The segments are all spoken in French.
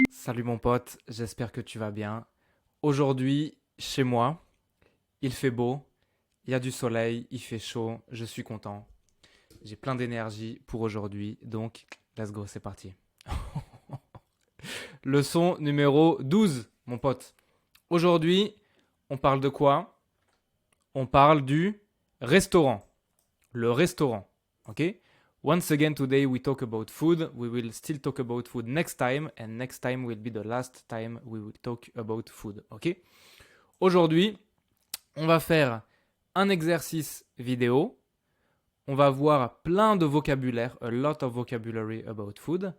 Salut mon pote, j'espère que tu vas bien. Aujourd'hui, chez moi, il fait beau, il y a du soleil, il fait chaud, je suis content. J'ai plein d'énergie pour aujourd'hui, donc let's go, c'est parti. Leçon numéro 12, mon pote. Aujourd'hui, on parle de quoi? On parle du restaurant. Le restaurant, ok? Once again, today we talk about food. We will still talk about food next time, and next time will be the last time we will talk about food, ok? Aujourd'hui, on va faire un exercice vidéo. On va voir plein de vocabulaire, a lot of vocabulary about food.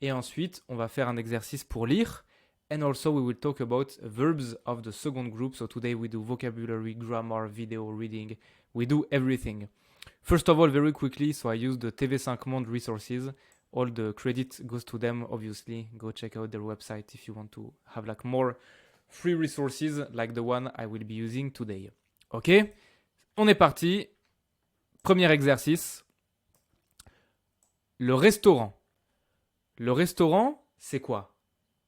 Et ensuite, on va faire un exercice pour lire. And also, we will talk about verbs of the second group. So today we do vocabulary, grammar, video, reading. We do everything. First of all, very quickly, so I use the TV5 Monde resources. All the credit goes to them, obviously. Go check out their website if you want to have like more free resources like the one I will be using today. Ok, on est parti. Premier exercice. Le restaurant. Le restaurant, c'est quoi?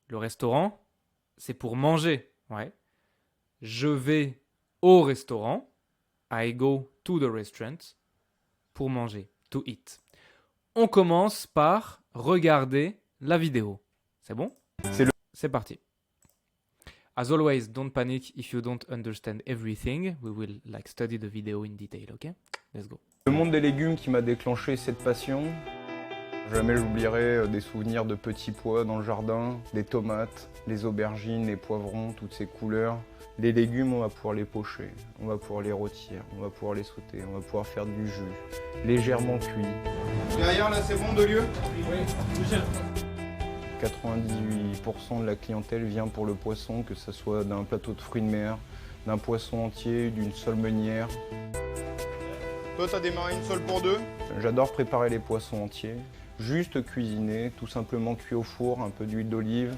Le restaurant, c'est pour manger. Ouais. Je vais au restaurant. I go to the restaurant. Pour manger. To eat. On commence par regarder la vidéo. C'est bon? C'est parti. As always, don't panic if you don't understand everything. We will like study the video in detail, ok? Let's go. Le monde des légumes qui m'a déclenché cette passion. Jamais j'oublierai des souvenirs de petits pois dans le jardin, des tomates, les aubergines, les poivrons, toutes ces couleurs. Les légumes, on va pouvoir les pocher, on va pouvoir les rôtir, on va pouvoir les sauter, on va pouvoir faire du jus, légèrement cuit. Derrière là c'est bon de lieu? Oui, 98% de la clientèle vient pour le poisson, que ce soit d'un plateau de fruits de mer, d'un poisson entier, d'une seule meunière. Toi t'as démarré une seule pour deux? J'adore préparer les poissons entiers, juste cuisiner, tout simplement cuit au four, un peu d'huile d'olive.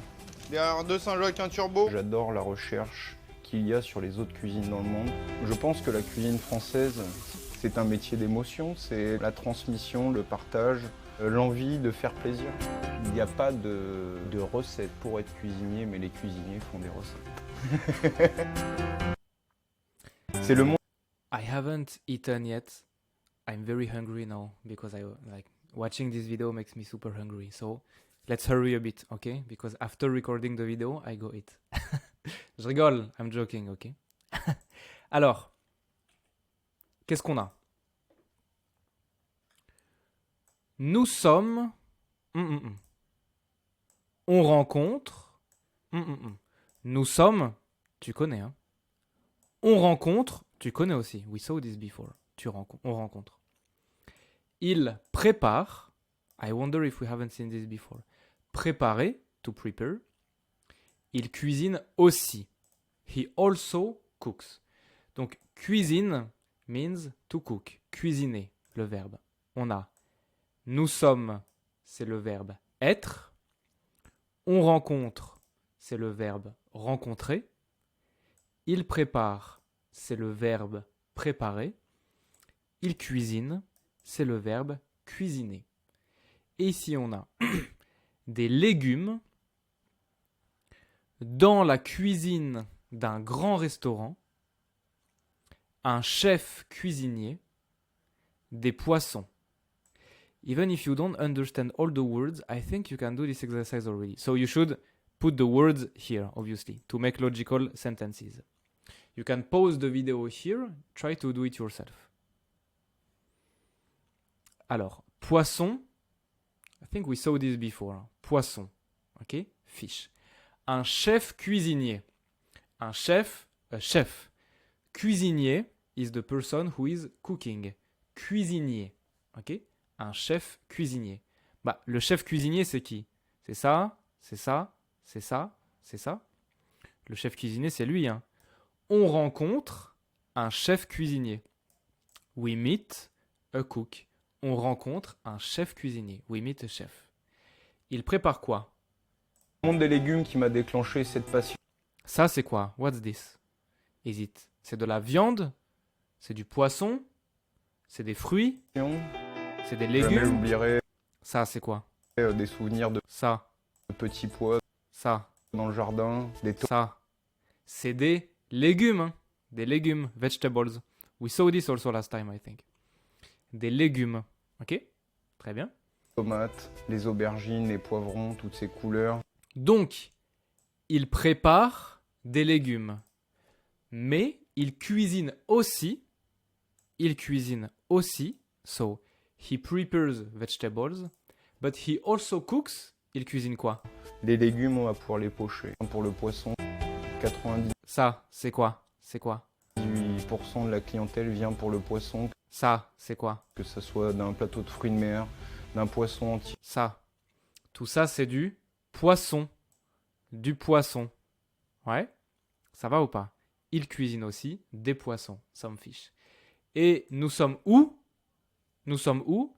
Derrière deux Saint-Jacques, un turbo? J'adore la recherche qu'il y a sur les autres cuisines dans le monde. Je pense que la cuisine française, c'est un métier d'émotion, c'est la transmission, le partage, l'envie de faire plaisir. Il n'y a pas de recette pour être cuisinier, mais les cuisiniers font des recettes. C'est le monde. I haven't eaten yet. I'm very hungry now because I like watching this video makes me super hungry. So let's hurry a bit, okay? Because after recording the video, I go eat. Je rigole, I'm joking, ok? Alors, qu'est-ce qu'on a? Nous sommes... On rencontre... Nous sommes... Tu connais, hein? On rencontre... Tu connais aussi. We saw this before. On rencontre. Il prépare... I wonder if we haven't seen this before. Préparer, to prepare. Il cuisine aussi. He also cooks. Donc, cuisine means to cook. Cuisiner, le verbe. On a nous sommes, c'est le verbe être. On rencontre, c'est le verbe rencontrer. Il prépare, c'est le verbe préparer. Il cuisine, c'est le verbe cuisiner. Et ici, on a des légumes dans la cuisine d'un grand restaurant, un chef cuisinier, des poissons. Even if you don't understand all the words, I think you can do this exercise already. So you should put the words here, obviously, to make logical sentences. You can pause the video here, try to do it yourself. Alors, poisson, I think we saw this before. Poisson, ok? Fish. Un chef cuisinier. Un chef, a chef. Cuisinier is the person who is cooking. Cuisinier, ok? Un chef cuisinier. Bah, le chef cuisinier, c'est qui? C'est ça, c'est ça, c'est ça, c'est ça. Le chef cuisinier, c'est lui, hein. On rencontre un chef cuisinier. We meet a cook. On rencontre un chef cuisinier. We meet a chef. Il prépare quoi? Le monde des légumes qui m'a déclenché cette passion. Ça, c'est quoi? What's this? Is it? C'est de la viande? C'est du poisson? C'est des fruits? C'est des Jamais légumes? j'oublierai Ça, c'est quoi? des souvenirs de Ça, petits pois. Ça. dans le jardin, des tomates. Ça. C'est des légumes. Hein. Des légumes. Vegetables. We saw this also last time, I think. Des légumes. Ok? Très bien. Tomates, les aubergines, les poivrons, toutes ces couleurs. Donc, il prépare des légumes. Mais il cuisine aussi. So, he prepares vegetables. But he also cooks. Il cuisine quoi? Les légumes, on va pouvoir les pocher. Pour le poisson, 98% Ça, c'est quoi? C'est quoi? de la clientèle vient pour le poisson, Ça, c'est quoi? que ce soit d'un plateau de fruits de mer, d'un poisson entier. Ça. Tout ça, c'est du poisson. Du poisson. Ouais? Ça va ou pas? Il cuisine aussi des poissons. Some fish. Et nous sommes où? Nous sommes où?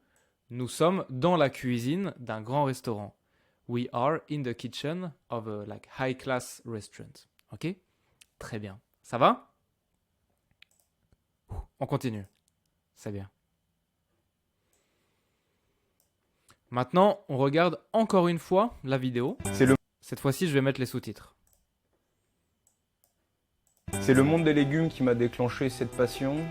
Nous sommes dans la cuisine d'un grand restaurant. We are in the kitchen of a like high class restaurant. Ok? Très bien. Ça va? On continue. C'est bien. Maintenant, on regarde encore une fois la vidéo. Cette fois-ci, je vais mettre les sous-titres. C'est le monde des légumes qui m'a déclenché cette passion.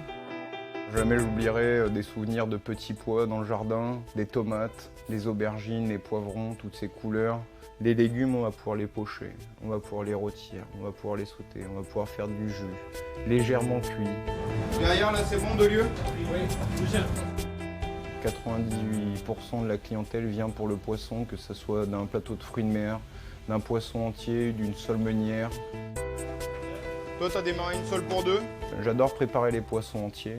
Jamais j'oublierai des souvenirs de petits pois dans le jardin, des tomates, les aubergines, les poivrons, toutes ces couleurs. Les légumes, on va pouvoir les pocher, on va pouvoir les rôtir, on va pouvoir les sauter, on va pouvoir faire du jus, légèrement cuit. Derrière, là, c'est bon, de lieu? 98% de la clientèle vient pour le poisson, que ce soit d'un plateau de fruits de mer, d'un poisson entier, d'une seule meunière. Toi, t'as démarré une seule pour deux? J'adore préparer les poissons entiers.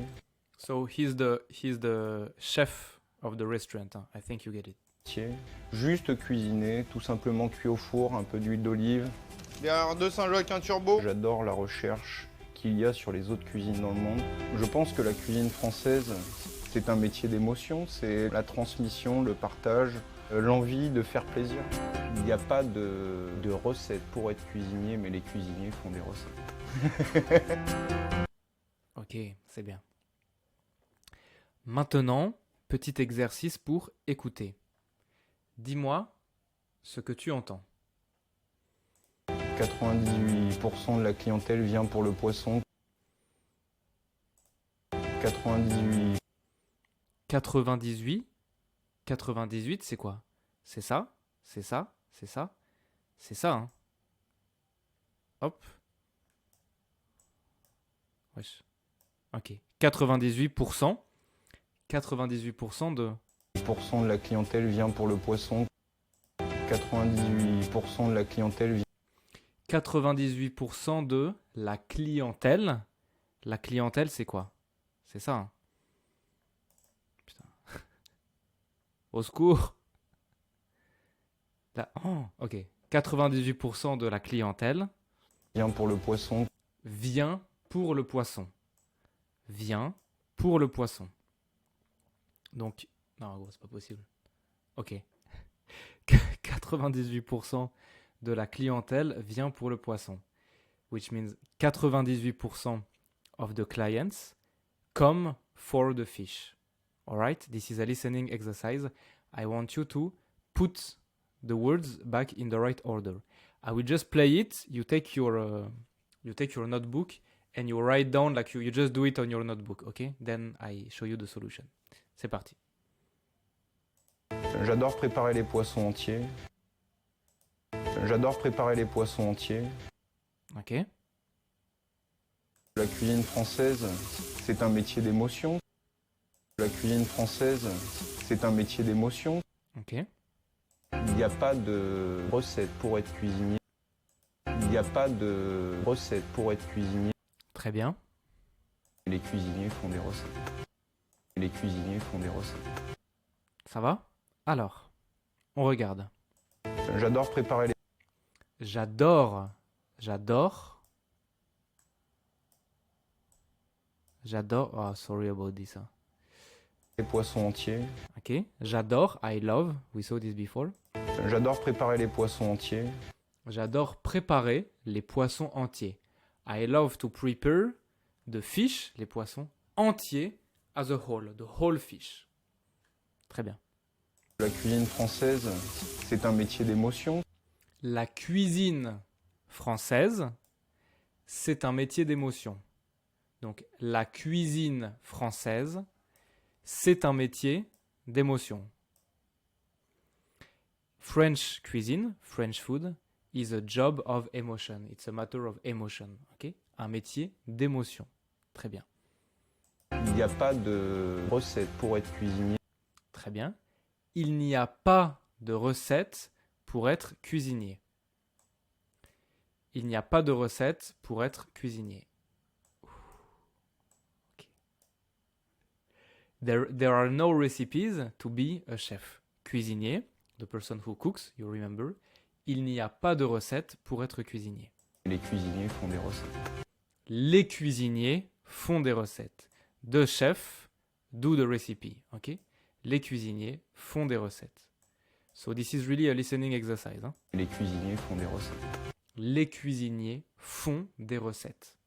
So he's the chef of the restaurant. Huh? I think you get it. Juste cuisiner, tout simplement cuit au four, un peu d'huile d'olive. Derrière deux Saint-Jacques, un turbo? J'adore la recherche qu'il y a sur les autres cuisines dans le monde. Je pense que la cuisine française, c'est un métier d'émotion, c'est la transmission, le partage, l'envie de faire plaisir. Il n'y a pas de recette pour être cuisinier, mais les cuisiniers font des recettes. Ok, c'est bien. Maintenant, petit exercice pour écouter. Dis-moi ce que tu entends. 98% de la clientèle vient pour le poisson. 98. 98, c'est quoi? C'est ça? C'est ça? C'est ça? C'est ça, hein? Hop. Wesh. Ok. 98%. 98% de... 98% de la clientèle vient pour le poisson. 98% de la clientèle vient. 98% de la clientèle. La clientèle, c'est quoi? C'est ça, hein? Putain. Au secours. Oh, ok. 98% de la clientèle Vient pour le poisson. vient pour le poisson. Vient pour le poisson. Donc, non, gros, c'est pas possible. Ok. 98% de la clientèle vient pour le poisson. Which means 98% of the clients come for the fish. Alright? This is a listening exercise. I want you to put the words back in the right order. I will just play it. You take your notebook and you write down like you just do it on your notebook. Okay? Then I show you the solution. C'est parti. J'adore préparer les poissons entiers. J'adore préparer les poissons entiers. Ok. La cuisine française, c'est un métier d'émotion. La cuisine française, c'est un métier d'émotion. Ok. Il n'y a pas de recette pour être cuisinier. Il n'y a pas de recette pour être cuisinier. Très bien. Les cuisiniers font des recettes. Les cuisiniers font des recettes. Ça va? Alors, on regarde. J'adore préparer les... J'adore. Oh, sorry about this. Hein. les poissons entiers. Ok. J'adore. I love. We saw this before. J'adore préparer les poissons entiers. J'adore préparer les poissons entiers. I love to prepare the fish, les poissons entiers, as a whole, the whole fish. Très bien. La cuisine française, c'est un métier d'émotion. La cuisine française, c'est un métier d'émotion. Donc, la cuisine française, c'est un métier d'émotion. French cuisine, French food, is a job of emotion. It's a matter of emotion. Okay? Un métier d'émotion. Très bien. Il n'y a pas de recette pour être cuisinier. Très bien. Il n'y a pas de recette pour être cuisinier. Il n'y a pas de recette pour être cuisinier. Okay. There are no recipes to be a chef. Cuisinier, the person who cooks, you remember. Il n'y a pas de recette pour être cuisinier. Les cuisiniers font des recettes. Les cuisiniers font des recettes. The chef do the recipe. Okay? Les cuisiniers font des recettes. So this is really a listening exercise. Hein? Les cuisiniers font des recettes. Les cuisiniers font des recettes.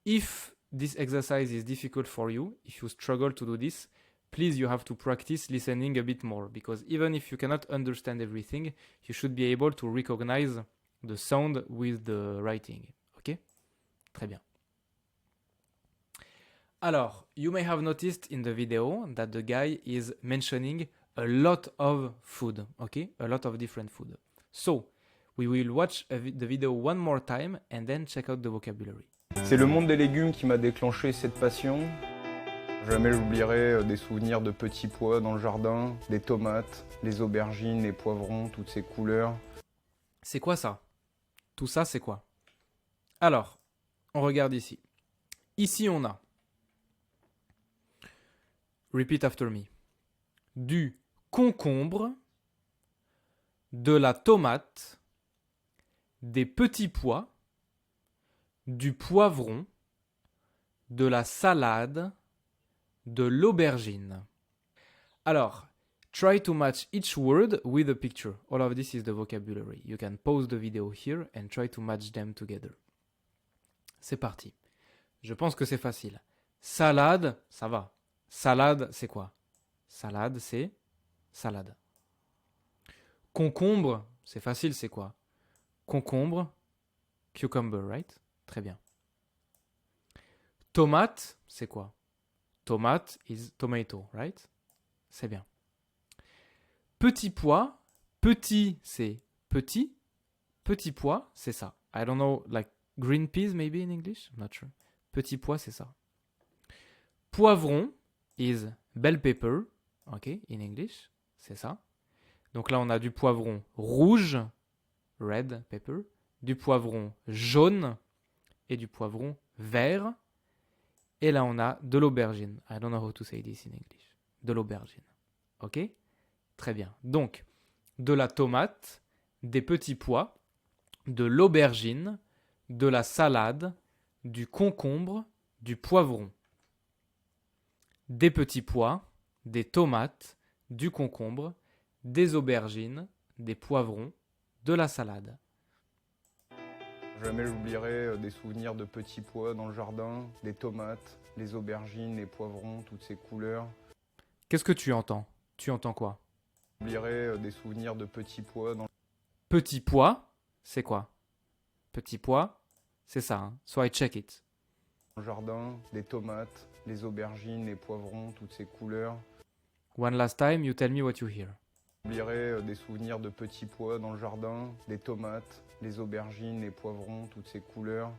If this exercise is difficult for you, if you struggle to do this, please you have to practice listening a bit more, because even if you cannot understand everything, you should be able to recognize the sound with the writing. Ok? Très bien. Alors, you may have noticed in the video that the guy is mentioning a lot of food, okay? A lot of different food. So, we will watch the video one more time and then check out the vocabulary. C'est le monde des légumes qui m'a déclenché cette passion. Jamais j'oublierai des souvenirs de petits pois dans le jardin, des tomates, les aubergines, les poivrons, toutes ces couleurs. C'est quoi ça? Tout ça, c'est quoi? Alors, on regarde ici. Ici, on a, repeat after me, du concombre, de la tomate, des petits pois, du poivron, de la salade, de l'aubergine. Alors, try to match each word with a picture. All of this is the vocabulary. You can pause the video here and try to match them together. C'est parti. Je pense que c'est facile. Salade, ça va. Salade, c'est quoi? Salade, c'est salade. Concombre, c'est facile, c'est quoi? Concombre, cucumber, right? Très bien. Tomate, c'est quoi? Tomate is tomato, right? C'est bien. Petit pois, petit, c'est petit. Petit pois, c'est ça. I don't know, like green peas maybe in English? I'm not sure. Petit pois, c'est ça. Poivron is bell pepper, ok, in English, c'est ça. Donc là, on a du poivron rouge, red pepper, du poivron jaune et du poivron vert. Et là, on a de l'aubergine. I don't know how to say this in English. De l'aubergine. Ok? Très bien. Donc, de la tomate, des petits pois, de l'aubergine, de la salade, du concombre, du poivron. Des petits pois, des tomates, du concombre, des aubergines, des poivrons, de la salade. Jamais j'oublierai des souvenirs de petits pois dans le jardin, des tomates, les aubergines, les poivrons, toutes ces couleurs. Qu'est-ce que tu entends? Tu entends quoi? J'oublierai des souvenirs de petits pois dans Petit pois, c'est quoi? Petit pois, c'est ça. Hein? So I check it. le jardin, des tomates, les aubergines, les poivrons, toutes ces couleurs. One last time, you tell me what you hear. J'oublierai des souvenirs de petits pois dans le jardin, des tomates, les aubergines, les poivrons, toutes ces couleurs.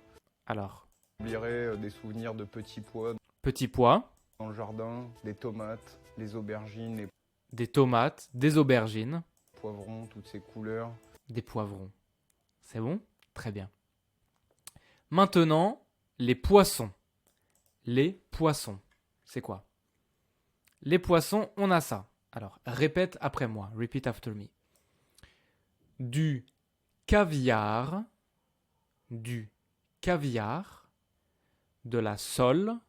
Alors, J'oublierai des souvenirs de petits pois petit pois, dans le jardin, des tomates, les aubergines, les des tomates, des aubergines, poivrons, toutes ces couleurs. des poivrons. C'est bon? Très bien. Maintenant, les poissons. Les poissons. C'est quoi? Les poissons, on a ça. Alors, répète après moi. Repeat after me. Du caviar, du caviar, de la sole,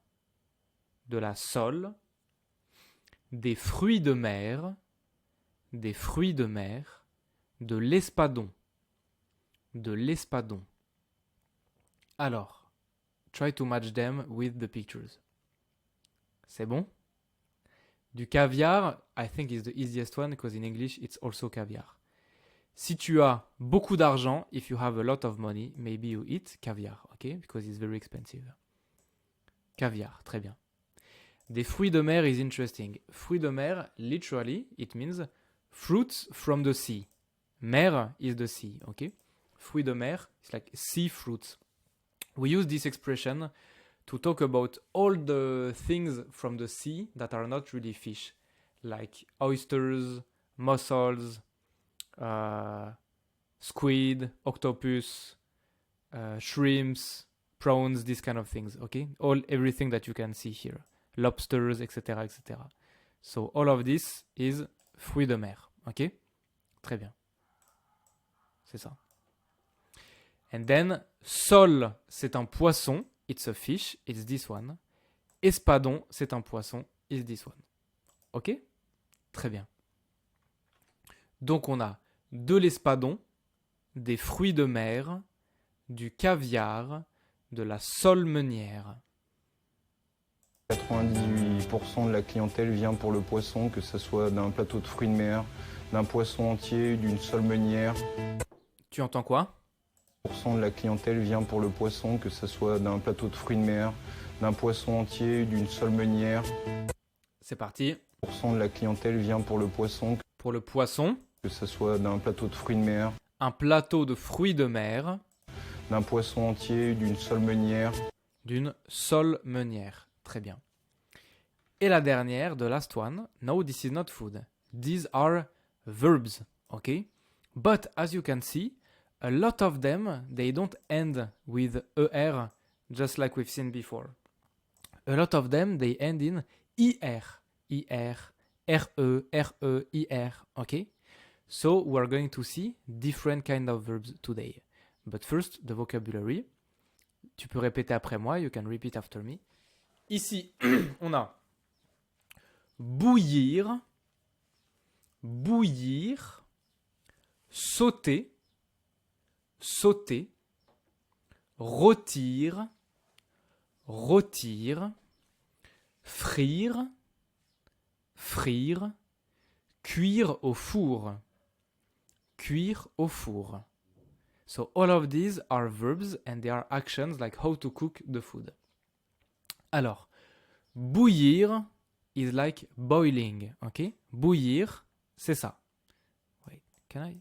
des fruits de mer, de l'espadon, Alors, try to match them with the pictures. C'est bon? Du caviar, I think is the easiest one because in English it's also caviar. Si tu as beaucoup d'argent, if you have a lot of money, maybe you eat caviar, okay? Because it's very expensive. Caviar, très bien. Des fruits de mer is interesting. Fruits de mer, literally, it means fruits from the sea. Mer is the sea, okay? Fruits de mer, it's like sea fruits. We use this expression to talk about all the things from the sea that are not really fish, like oysters, mussels, squid, octopus, shrimps, prawns, these kind of things, okay? Everything that you can see here. Lobsters, etc., etc. So all of this is fruits de mer, ok? Très bien. C'est ça. And then, sole, c'est un poisson. It's a fish. It's this one. Espadon, c'est un poisson. It's this one. Ok? Très bien. Donc, on a de l'espadon, des fruits de mer, du caviar, de la sole meunière. 98% de la clientèle vient pour le poisson, que ce soit d'un plateau de fruits de mer, d'un poisson entier, d'une sole meunière. Tu entends quoi? 98% de la clientèle vient pour le poisson, que ce soit d'un plateau de fruits de mer, d'un poisson entier, d'une sole meunière. C'est parti. 98% de la clientèle vient pour le poisson, Pour le poisson, que ce soit d'un plateau de fruits de mer, un plateau de fruits de mer, d'un poisson entier, d'une sole meunière. d'une sole meunière. Très bien. Et la dernière, the last one. No, this is not food. These are verbs, okay? But as you can see, a lot of them, they don't end with ER, just like we've seen before. A lot of them, they end in IR, IR, RE, RE, IR, okay? So we're going to see different kind of verbs today. But first, the vocabulary. Tu peux répéter après moi, you can repeat after me. Ici, on a bouillir, bouillir, sauter, sauter, rôtir, rôtir, frire, frire, cuire au four, cuire au four. So all of these are verbs and they are actions like how to cook the food. Alors, bouillir is like boiling, ok? Bouillir, c'est ça. Wait, can I?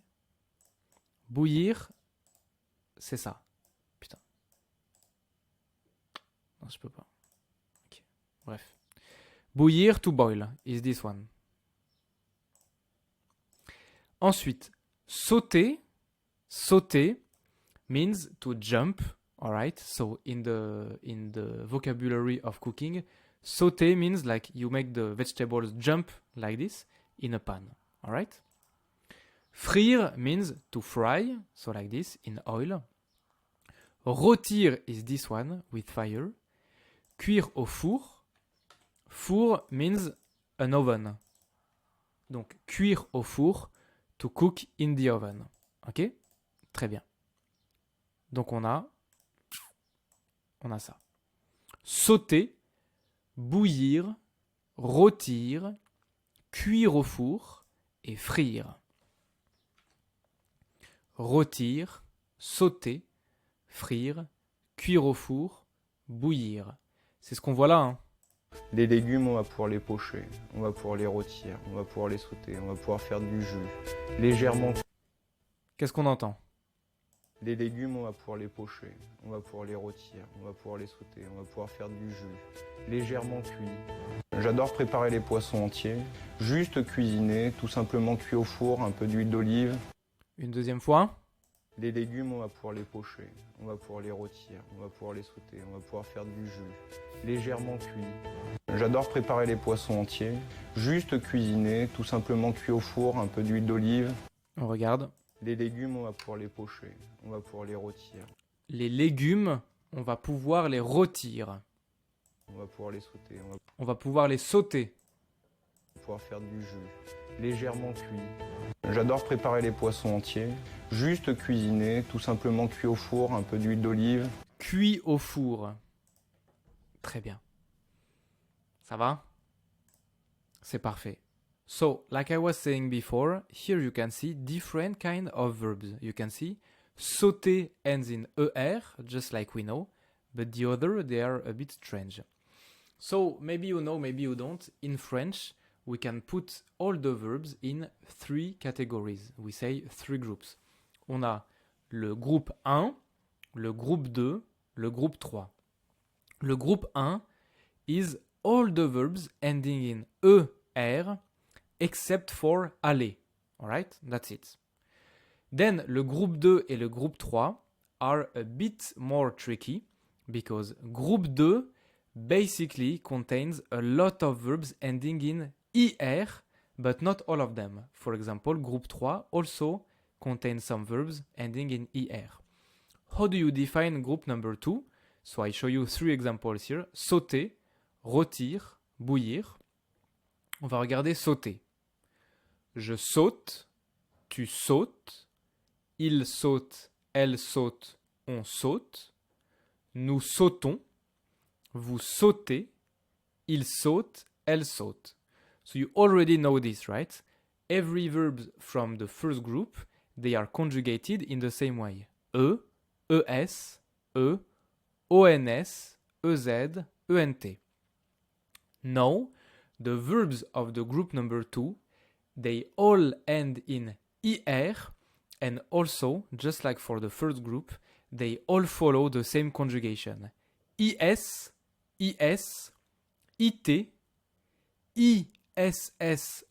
Bouillir, c'est ça. Putain. Non, je peux pas. Ok, bref. Bouillir, to boil, is this one. Ensuite, sauter. Sauter means to jump, all right? So in the vocabulary of cooking, sauter means like you make the vegetables jump like this in a pan, all right? Frire means to fry, so like this in oil. Rôtir is this one with fire. Cuire au four. Four means an oven. Donc cuire au four, to cook in the oven. Ok? Très bien. Donc on a ça. Sauter, bouillir, rôtir, cuire au four et frire. Rôtir, sauter, frire, cuire au four, bouillir. C'est ce qu'on voit là, hein. Les légumes, on va pouvoir les pocher, on va pouvoir les rôtir, on va pouvoir les sauter, on va pouvoir faire du jus. Légèrement. Qu'est-ce qu'on entend? Les légumes, on va pouvoir les pocher, on va pouvoir les rôtir, on va pouvoir les sauter, on va pouvoir faire du jus. Légèrement cuit. J'adore préparer les poissons entiers. Juste cuisiner, tout simplement cuit au four, un peu d'huile d'olive. Une deuxième fois. Les légumes, on va pouvoir les pocher, on va pouvoir les rôtir, on va pouvoir les sauter, on va pouvoir faire du jus. Légèrement cuit. J'adore préparer les poissons entiers. Juste cuisiner, tout simplement cuit au four, un peu d'huile d'olive. On regarde. Les légumes, on va pouvoir les pocher, on va pouvoir les rôtir. Les légumes, on va pouvoir les rôtir. On va pouvoir les sauter, On va pouvoir les sauter. pouvoir faire du jus. Légèrement cuit. J'adore préparer les poissons entiers. Juste cuisiner, tout simplement cuit au four, un peu d'huile d'olive. Cuit au four. Très bien. Ça va? C'est parfait. So, like I was saying before, here you can see different kind of verbs. You can see sauter ends in er, just like we know, but the other, they are a bit strange. So, maybe you know, maybe you don't. In French, we can put all the verbs in 3 categories. We say 3 groups. On a le groupe 1, le groupe 2, le groupe 3. Le groupe 1 is all the verbs ending in er except for aller. Alright, that's it. Then le groupe 2 et le groupe 3 are a bit more tricky because groupe 2 basically contains a lot of verbs ending in er, but not all of them. For example, groupe 3 also contains some verbs ending in er. How do you define group number 2? So I show you 3 examples here. Sauter, rôtir, bouillir. On va regarder sauter. Je saute, tu sautes, il saute, elle saute, on saute. Nous sautons, vous sautez, il saute, elle saute. So you already know this, right? Every verb from the first group, they are conjugated in the same way. E, es, e, ons, ez, ent. Now, the verbs of the group number 2, they all end in er, and also, just like for the first group, they all follow the same conjugation. is, it, issons,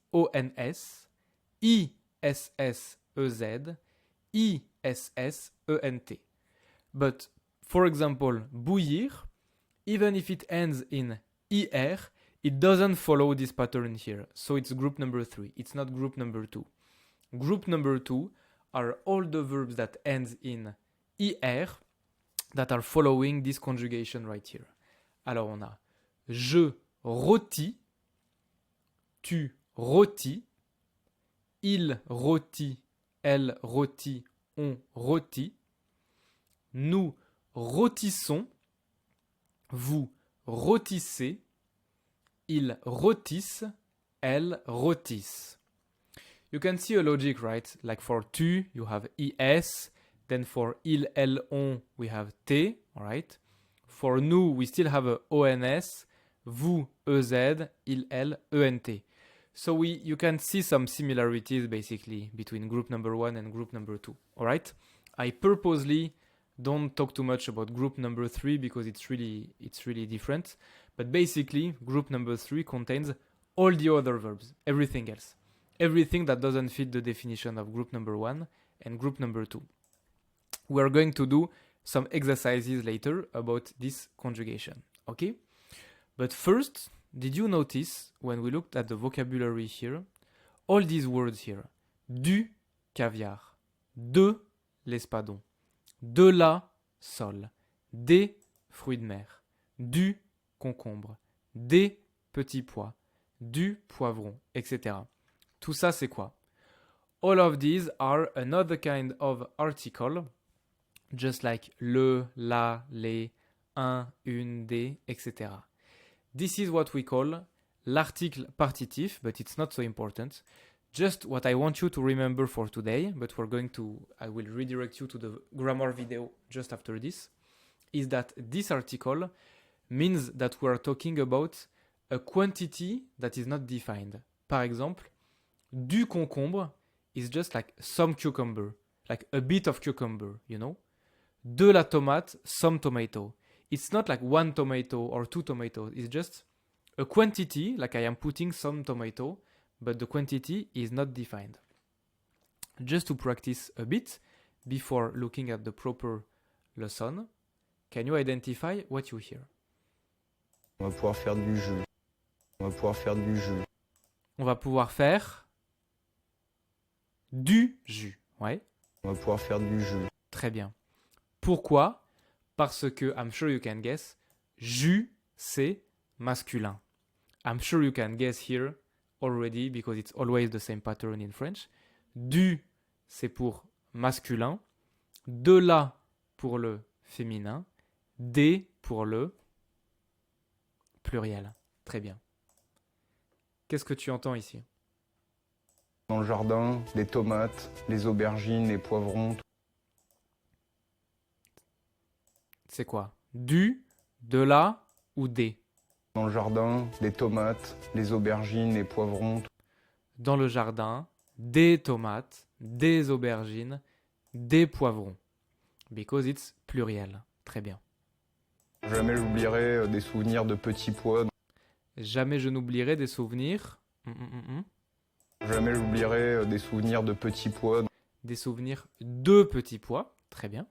issez, ent. But, for example, bouillir, even if it ends in er, it doesn't follow this pattern here. So it's group number 3. It's not group number 2. Group number 2 are all the verbs that ends in er that are following this conjugation right here. Alors on a je rôtis, tu rôtis, il rôtit, elle rôtit, on rôtit. Nous rôtissons, vous rôtissez, ils rôtissent, elles rôtissent. You can see a logic, right? Like for tu, you have es, then for il, elle, on, we have t, all right? For nous, we still have a ons, vous, ez, il, elle, ent. So you can see some similarities basically between group number 1 and group number 2, all right? I purposely don't talk too much about group number 3 because it's really different. But basically, group number 3 contains all the other verbs, everything else. Everything that doesn't fit the definition of group number 1 and group number 2. We are going to do some exercises later about this conjugation, okay? But first, did you notice when we looked at the vocabulary here, all these words here, du caviar, de l'espadon, de la sole, des fruits de mer, du concombre, des petits pois, du poivron, etc. Tout ça, c'est quoi? All of these are another kind of article, just like le, la, les, un, une, des, etc. This is what we call l'article partitif, but it's not so important. Just what I want you to remember for today, but I will redirect you to the grammar video just after this, is that this article means that we are talking about a quantity that is not defined. Par exemple, du concombre is just like some cucumber, like a bit of cucumber, you know? De la tomate, some tomato. It's not like one tomato or two tomatoes. It's just a quantity, like I am putting some tomato, but the quantity is not defined. Just to practice a bit before looking at the proper lesson, can you identify what you hear? On va pouvoir faire du jus. On va pouvoir faire du jus. On va pouvoir faire du jus, ouais. On va pouvoir faire du jus. Très bien. Pourquoi? Parce que, I'm sure you can guess, jus, c'est masculin. I'm sure you can guess here already because it's always the same pattern in French. Du, c'est pour masculin. De la, pour le féminin. Des, pour le pluriel. Très bien. Qu'est-ce que tu entends ici? Dans le jardin, les tomates, les aubergines, les poivrons. C'est quoi? Du, de la ou des? Dans le jardin, les tomates, les aubergines, les poivrons. Dans le jardin, des tomates, des aubergines, des poivrons. Because it's pluriel. Très bien. Jamais j'oublierai des souvenirs de petits pois. Jamais je n'oublierai des souvenirs. Jamais j'oublierai des souvenirs de petits pois. Des souvenirs de petits pois. Très bien.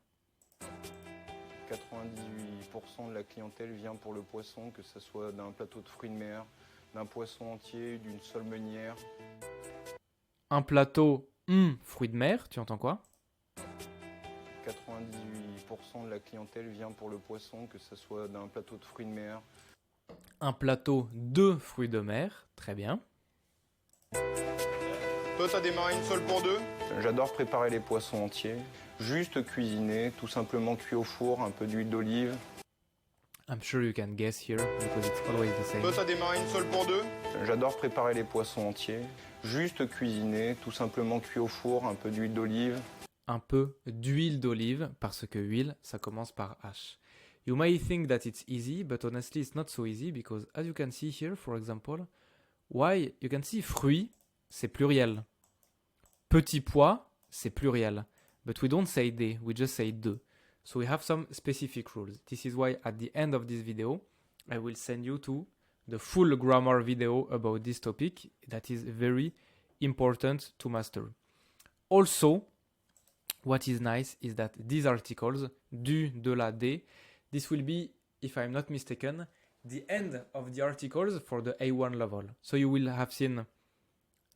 98% de la clientèle vient pour le poisson, que ce soit d'un plateau de fruits de mer, d'un poisson entier, d'une seule meunière. Un plateau, fruits de mer, tu entends quoi? 98% de la clientèle vient pour le poisson, que ce soit d'un plateau de fruits de mer. Un plateau de fruits de mer, très bien. Toi, t'as démarré une seule pour deux? J'adore préparer les poissons entiers, juste cuisiner, tout simplement cuit au four, un peu d'huile d'olive. I'm sure you can guess here, because it's always the same. Toi, t'as démarré une seule pour deux? J'adore préparer les poissons entiers, juste cuisiner, tout simplement cuit au four, un peu d'huile d'olive. Un peu d'huile d'olive, parce que huile, ça commence par H. You may think that it's easy, but honestly it's not so easy, because as you can see here, for example, why you can see fruits, c'est pluriel. Petit pois, c'est pluriel. But we don't say des, we just say de. So we have some specific rules. This is why at the end of this video, I will send you to the full grammar video about this topic that is very important to master. Also, what is nice is that these articles, du, de, la, des, this will be, if I'm not mistaken, the end of the articles for the A1 level. So you will have seen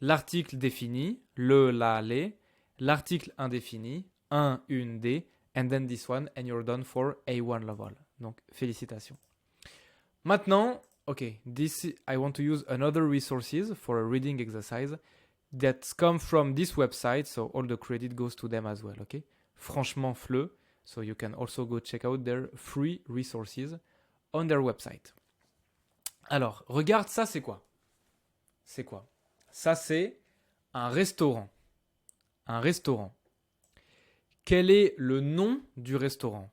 l'article défini, le, la, les, l'article indéfini, un, une, des, and then this one, and you're done for A1 level. Donc, félicitations. Maintenant, okay, I want to use another resources for a reading exercise that come from this website, so all the credit goes to them as well, okay? Franchement Fleu, so you can also go check out their free resources on their website. Alors, regarde ça, c'est quoi? C'est quoi? Ça, c'est un restaurant. Un restaurant. Quel est le nom du restaurant?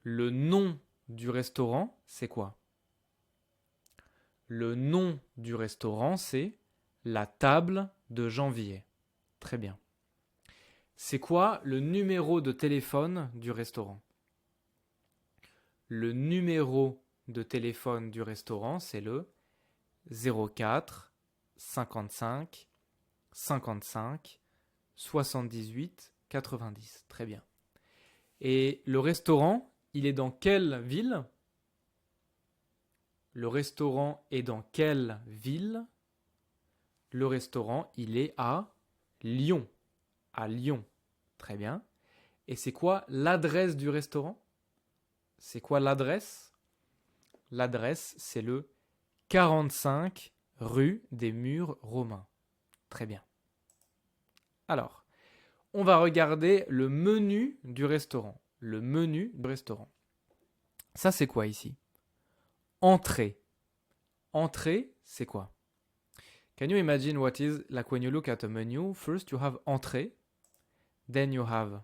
Le nom du restaurant, c'est quoi? Le nom du restaurant, c'est la table de janvier. Très bien. C'est quoi le numéro de téléphone du restaurant? Le numéro de téléphone du restaurant, c'est le 04 55 55 78 90. Très bien. Et le restaurant, il est dans quelle ville? Le restaurant est dans quelle ville? Le restaurant, il est à Lyon. À Lyon. Très bien. Et c'est quoi l'adresse du restaurant? C'est quoi l'adresse? L'adresse, c'est le 45 rue des Murs Romains. Très bien. Alors, on va regarder le menu du restaurant. Le menu du restaurant. Ça, c'est quoi ici? Entrée. Entrée, c'est quoi? Can you imagine what is, like when you look at a menu, first you have entrée, then you have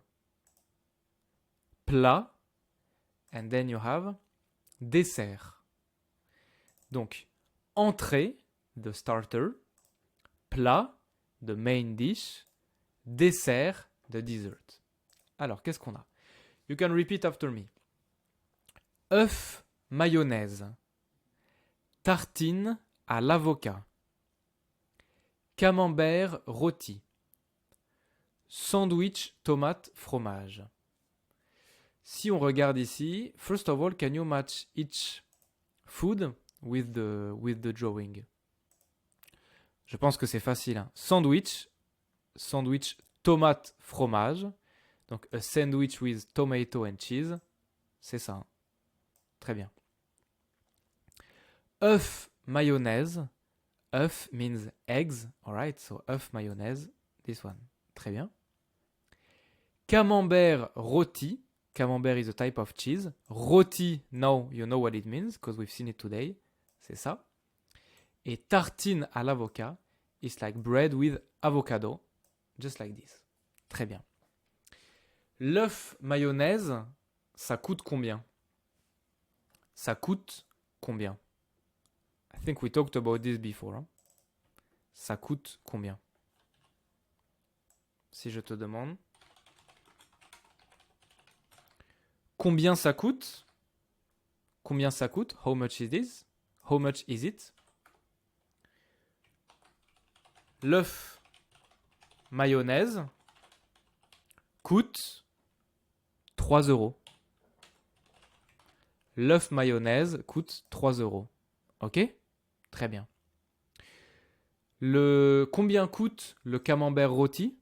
plat, and then you have dessert. Donc, entrée, the starter, plat, the main dish, dessert, the dessert. Alors, qu'est-ce qu'on a? You can repeat after me. Œuf, mayonnaise. Tartine à l'avocat. Camembert rôti. Sandwich tomate fromage. Si on regarde ici, first of all, can you match each food with the drawing? Je pense que c'est facile. Hein. Sandwich tomate fromage. Donc a sandwich with tomato and cheese. C'est ça. Hein. Très bien. Œuf mayonnaise. Œuf means eggs. Alright, so œuf mayonnaise. This one. Très bien. Camembert rôti. Camembert is a type of cheese. Rôti, now you know what it means because we've seen it today. C'est ça. Et tartine à l'avocat It's like bread with avocado. Just like this. Très bien. L'œuf mayonnaise, ça coûte combien? Ça coûte combien? I think we talked about this before. Hein? Ça coûte combien? Si je te demande. Combien ça coûte? Combien ça coûte? How much is this? How much is it? L'œuf mayonnaise coûte 3 euros. L'œuf mayonnaise coûte 3 euros. Ok? Très bien. Combien coûte le camembert rôti?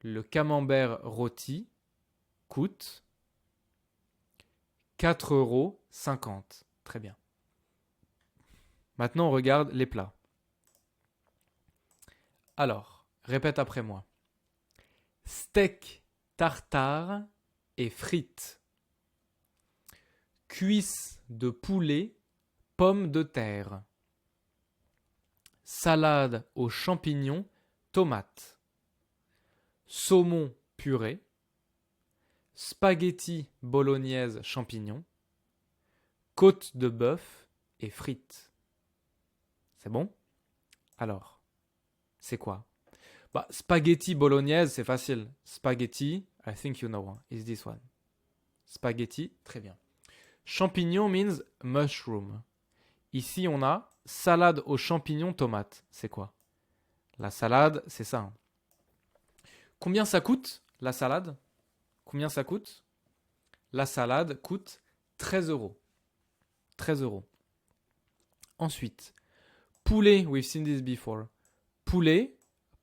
Le camembert rôti coûte 4,50 euros. Très bien. Maintenant, on regarde les plats. Alors, répète après moi. Steak tartare et frites. Cuisses de poulet, pommes de terre. Salade aux champignons, tomates. Saumon puré. Spaghetti bolognaise champignons. Côte de bœuf et frites. C'est bon? Alors, c'est quoi? Bah, spaghetti bolognaise, c'est facile. Spaghetti, I think you know, is this one. Spaghetti, très bien. Champignon means mushroom. Ici, on a salade aux champignons, tomates. C'est quoi? La salade, c'est ça. Hein. Combien ça coûte, la salade? Combien ça coûte? La salade coûte 13 euros. 13 euros. Ensuite, poulet, we've seen this before. Poulet,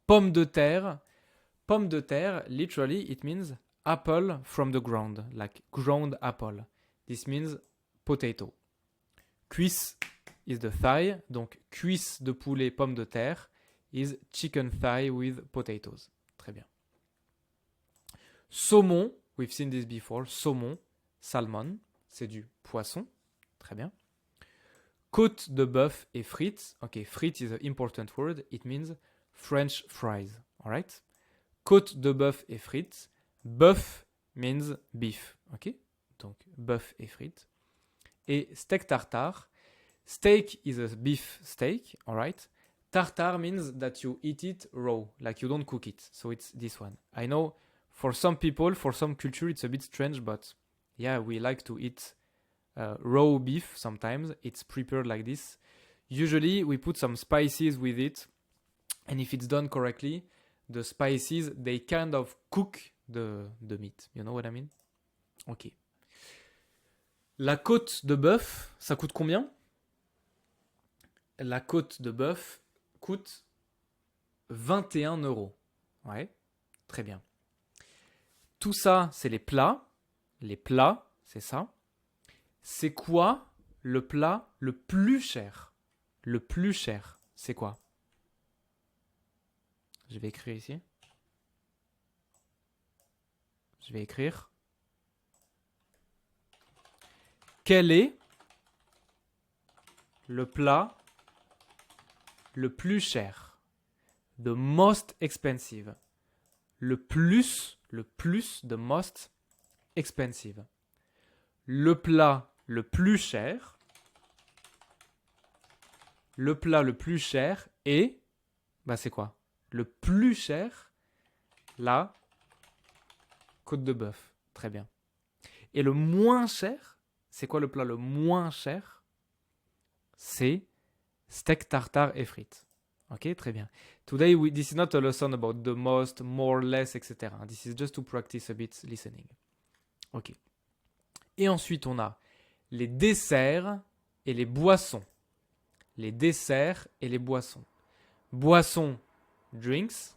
pommes de terre. Pomme de terre, literally, it means apple from the ground, like ground apple. This means potato. Cuisse is the thigh, donc cuisse de poulet, pomme de terre is chicken thigh with potatoes. Très bien. Saumon, we've seen this before. Saumon, salmon, c'est du poisson. Très bien. Côte de bœuf et frites. Ok, frites is an important word. It means French fries. Alright? Côte de bœuf et frites. Bœuf means beef. Ok? Donc, bœuf et frites. Et steak tartare. Steak is a beef steak. Alright? Tartare means that you eat it raw, like you don't cook it. So it's this one. I know for some people, for some culture, it's a bit strange, but yeah, we like to eat raw beef sometimes. It's prepared like this. Usually, we put some spices with it. And if it's done correctly, the spices, they kind of cook the meat. You know what I mean? Ok. La côte de bœuf, ça coûte combien? La côte de bœuf coûte 21 euros. Ouais, très bien. Tout ça, c'est les plats. Les plats, c'est ça. C'est quoi le plat le plus cher? Le plus cher, c'est quoi? Je vais écrire ici. Je vais écrire. Quel est le plat le plus cher? The most expensive. Le plus, the most expensive. Le plat le plus cher. Le plat le plus cher est, bah c'est quoi? Le plus cher, la côte de bœuf. Très bien. Et le moins cher, c'est quoi le plat le moins cher? C'est steak tartare et frites. Ok, très bien. Today, this is not a lesson about the most, more, less, etc. This is just to practice a bit listening. Ok. Et ensuite, on a les desserts et les boissons. Les desserts et les boissons. Boissons, drinks.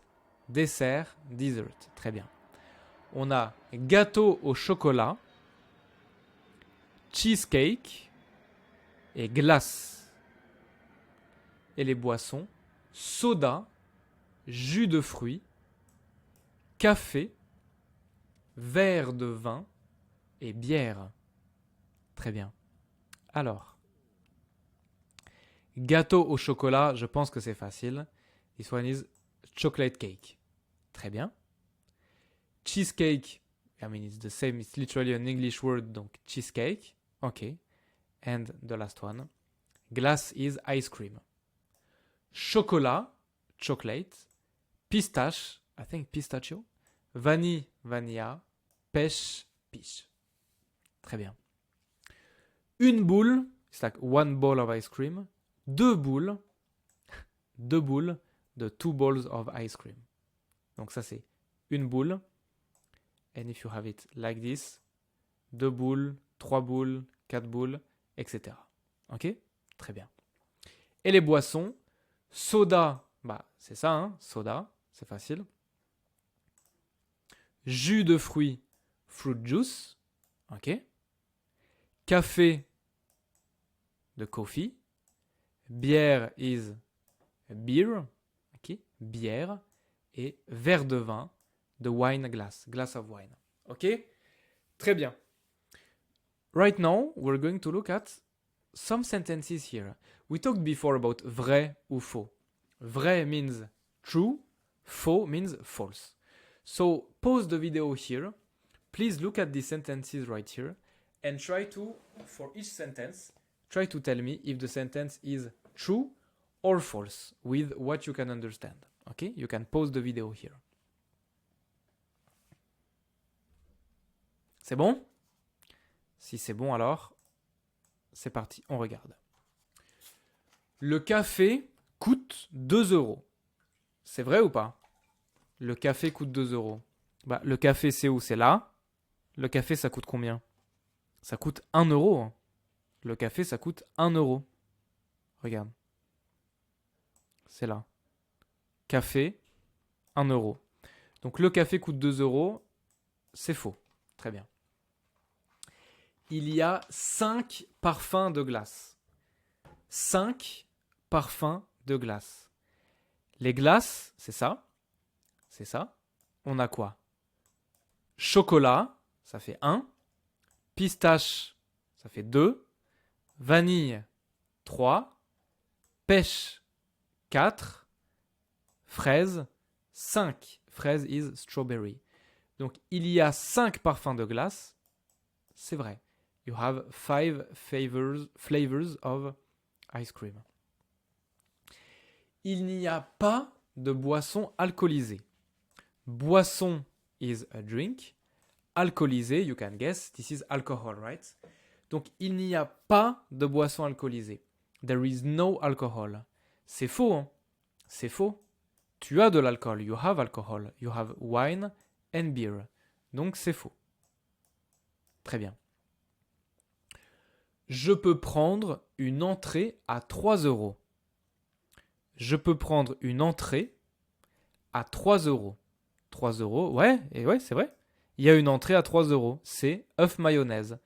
Dessert, dessert. Très bien. On a gâteau au chocolat, cheesecake et glace. Et les boissons, soda, jus de fruits, café, verre de vin et bière. Très bien. Alors, Gâteau au chocolat, je pense que c'est facile. This one is chocolate cake. Très bien. Cheesecake, I mean it's the same, it's literally an English word, donc cheesecake. Okay. And the last one. Glass is ice cream. Chocolat, chocolate. Pistache, I think pistachio. Vanille, vanilla. Pêche, peach. Très bien. Une boule, it's like one bowl of ice cream. Deux boules de 2 balls of ice cream. Donc ça c'est une boule. And if you have it like this, 2 boules, 3 boules, 4 boules, etc. Ok? Très bien. Et les boissons, soda, bah c'est ça, hein, soda, c'est facile. Jus de fruits, fruit juice, ok. Café, de coffee. Bière is beer, ok, bière. Et verre de vin, de wine glass, glass of wine. Ok? Très bien. Right now, we're going to look at some sentences here. We talked before about vrai ou faux. Vrai means true, faux means false. So pause the video here. Please look at the sentences right here and try to, for each sentence, try to tell me if the sentence is true or false with what you can understand. Okay? You can pause the video here. C'est bon? Si c'est bon alors, c'est parti, on regarde. Le café coûte 2 euros. C'est vrai ou pas? Le café coûte 2 euros. Bah, le café c'est où? C'est là. Le café ça coûte combien? Ça coûte 1 euro. Hein. Le café ça coûte 1 euro. Regarde. C'est là. Café, 1 euro. Donc le café coûte 2 euros. C'est faux. Très bien. Il y a 5 parfums de glace. 5 parfums de glace. Les glaces, c'est ça. C'est ça. On a quoi? Chocolat, ça fait 1. Pistache, ça fait 2. Vanille, 3. Pêche, 4. Fraise, 5. Fraise is strawberry. Donc, il y a 5 parfums de glace. C'est vrai. You have 5 flavors of ice cream. Il n'y a pas de boisson alcoolisée. Boisson is a drink. Alcoolisé, you can guess, this is alcohol, right? Donc, il n'y a pas de boisson alcoolisée. There is no alcohol. C'est faux, hein? C'est faux. Tu as de l'alcool. You have alcohol. You have wine and beer. Donc, c'est faux. Très bien. Je peux prendre une entrée à 3 euros. Je peux prendre une entrée à 3 euros. 3 euros, ouais, et ouais, c'est vrai. Il y a une entrée à 3 euros. C'est œuf mayonnaise.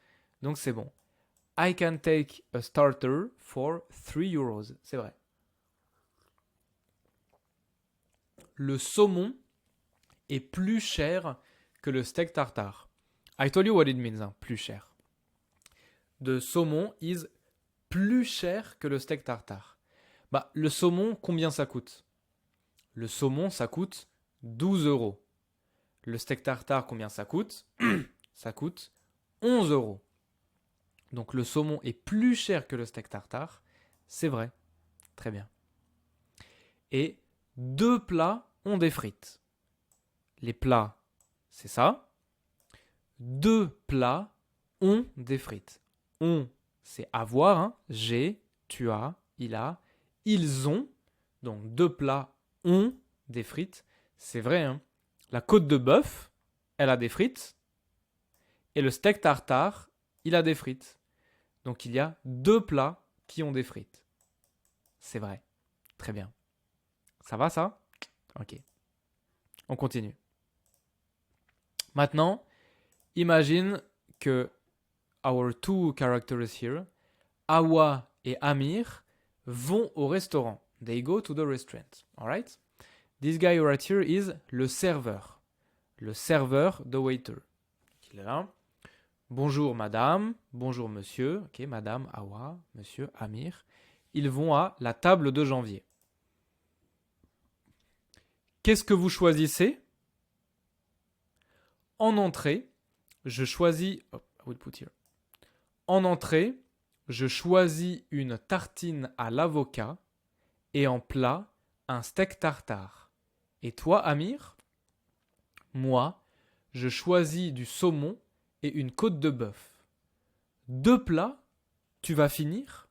Donc, c'est bon. I can take a starter for 3 euros. C'est vrai. Le saumon est plus cher que le steak tartare. I told you what it means, hein, plus cher. The saumon is plus cher que le steak tartare. Bah, le saumon, combien ça coûte? Le saumon, ça coûte 12 euros. Le steak tartare, combien ça coûte? Ça coûte 11 euros. Donc, le saumon est plus cher que le steak tartare. C'est vrai. Très bien. Et 2 plats ont des frites. Les plats, c'est ça. 2 plats ont des frites. On, c'est avoir. Hein. J'ai, tu as, il a. Ils ont. Donc, 2 plats ont des frites. C'est vrai. Hein. La côte de bœuf, elle a des frites. Et le steak tartare, il a des frites. Donc, il y a 2 plats qui ont des frites. C'est vrai. Très bien. Ça va, ça? Ok. On continue. Maintenant, imagine que our 2 characters here, Awa et Amir, vont au restaurant. They go to the restaurant. Alright? This guy right here is le serveur. Le serveur, the waiter. Il est là. Bonjour madame, bonjour monsieur. Ok, madame Awa, monsieur Amir. ils vont à la table de janvier. Qu'est-ce que vous choisissez? En entrée, je choisis... Oh, I will put here. En entrée, je choisis une tartine à l'avocat et en plat, un steak tartare. Et toi, Amir? Moi, je choisis du saumon et une côte de bœuf. 2 plats, tu vas finir?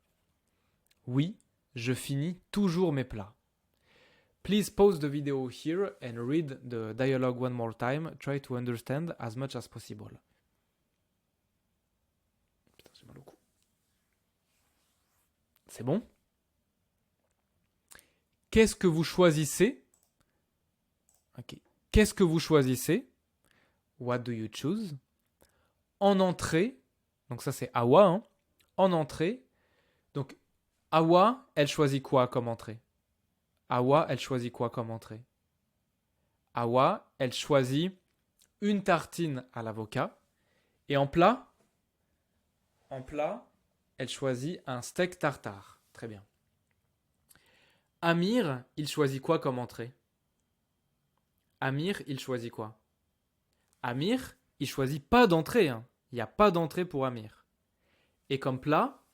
Oui, je finis toujours mes plats. Please pause the video here and read the dialogue one more time. Try to understand as much as possible. Putain, j'ai mal au cou. C'est bon? Qu'est-ce que vous choisissez? Ok. Qu'est-ce que vous choisissez? What do you choose? En entrée, donc ça c'est Awa, hein? En entrée, donc Awa, elle choisit quoi comme entrée? Awa, elle choisit quoi comme entrée? Awa, elle choisit une tartine à l'avocat. Et en plat, elle choisit un steak tartare. Très bien. Amir, il choisit quoi comme entrée? Amir, il choisit quoi? Amir, il choisit pas d'entrée. Hein. Il n'y a pas d'entrée pour Amir. Et comme plat,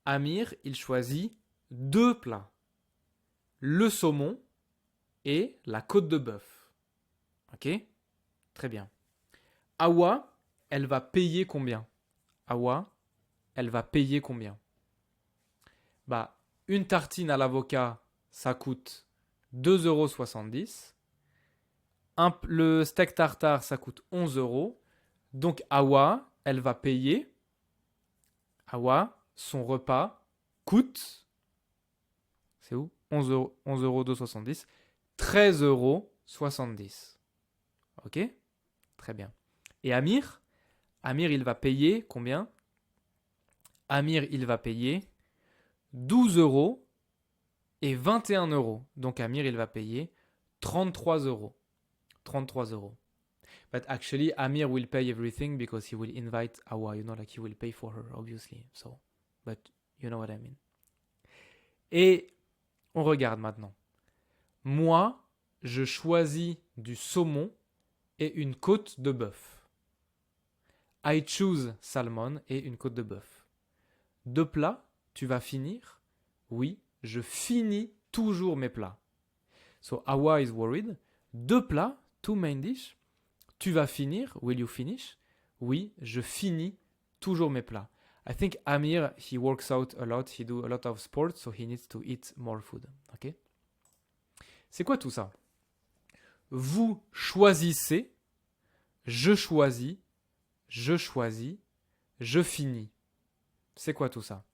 Amir, il choisit 2 plats. Le saumon et la côte de bœuf. Ok? Très bien. Awa, elle va payer combien? Awa, elle va payer combien? Bah, une tartine à l'avocat, ça coûte 2,70 €. Le steak tartare, ça coûte 11 €. Donc, Awa, elle va payer. Awa, son repas coûte... C'est où? 11,270 €. 13,70 €. Ok? Très bien. Et Amir? Amir, il va payer combien? Amir, il va payer 12 € et 21 €. Donc Amir, il va payer 33 €. 33 €. But actually, Amir will pay everything because he will invite Awa. You know, like he will pay for her, obviously. So, but you know what I mean. Et on regarde maintenant. Moi, je choisis du saumon et une côte de bœuf. I choose salmon et une côte de bœuf. 2 plats, tu vas finir? Oui, je finis toujours mes plats. So Awa is worried. 2 plats, 2 main dish. Tu vas finir? Will you finish? Oui, je finis toujours mes plats. I think Amir, he works out a lot, he do a lot of sports, so he needs to eat more food. Ok? C'est quoi tout ça? Vous choisissez, je choisis, je choisis, je finis. C'est quoi tout ça?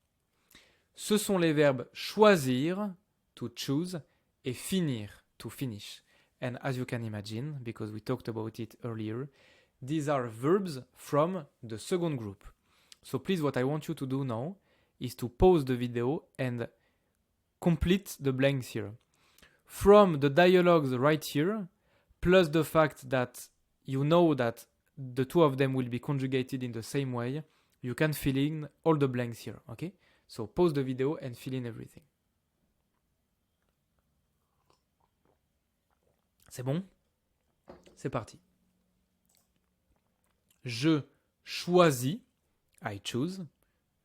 Ce sont les verbes choisir, to choose, et finir, to finish. And as you can imagine, because we talked about it earlier, these are verbs from the second group. So please, what I want you to do now is to pause the video and complete the blanks here. From the dialogues right here, plus the fact that you know that the two of them will be conjugated in the same way, you can fill in all the blanks here, okay? So pause the video and fill in everything. C'est bon? C'est parti. Je choisis, I choose.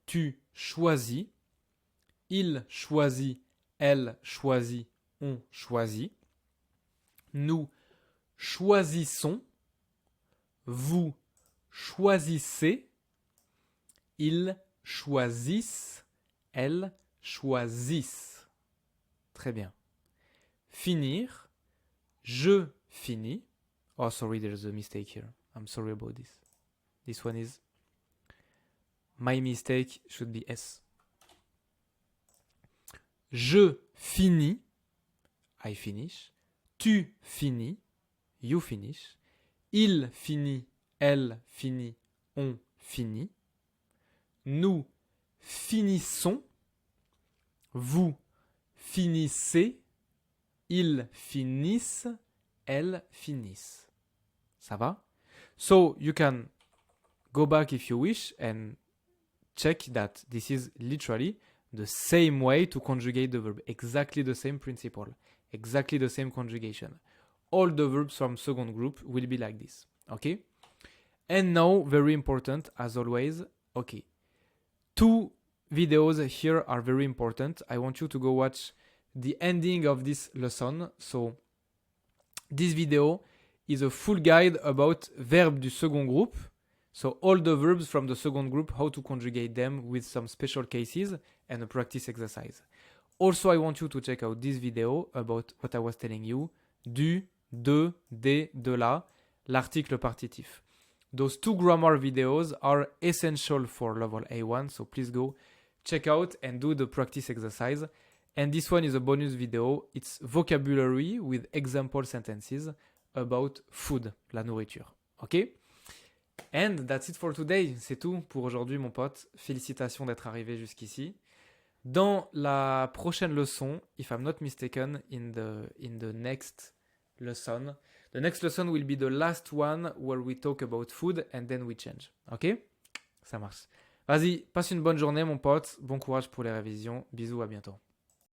Tu choisis. Il choisit, elle choisit, on choisit. Nous choisissons. Vous choisissez. Ils choisissent. Elles choisissent. Très bien. Finir. Je finis. Oh, sorry, there's a mistake here. I'm sorry about this. This one is... My mistake should be S. Je finis. I finish. Tu finis. You finish. Il finit. Elle finit. On finit. Nous finissons. Vous finissez. Ils finissent. Elles finissent. Ça va? So you can go back if you wish and check that this is literally the same way to conjugate the verb. Exactly the same principle. Exactly the same conjugation. All the verbs from second group will be like this. Okay? And now, very important, as always, okay. 2 videos here are very important. I want you to go watch the ending of this lesson. So, this video is a full guide about verbs du second group. So, all the verbs from the second group, how to conjugate them with some special cases and a practice exercise. Also, I want you to check out this video about what I was telling you. Du, de, de la, l'article partitif. Those 2 grammar videos are essential for level A1, so please go check out and do the practice exercise. And this one is a bonus video. It's vocabulary with example sentences about food, la nourriture. Ok? And that's it for today. C'est tout pour aujourd'hui, mon pote. Félicitations d'être arrivé jusqu'ici. Dans la prochaine leçon, if I'm not mistaken, in the next lesson, the next lesson will be the last one where we talk about food and then we change. Ok? Ça marche. Vas-y, passe une bonne journée, mon pote. Bon courage pour les révisions. Bisous, à bientôt.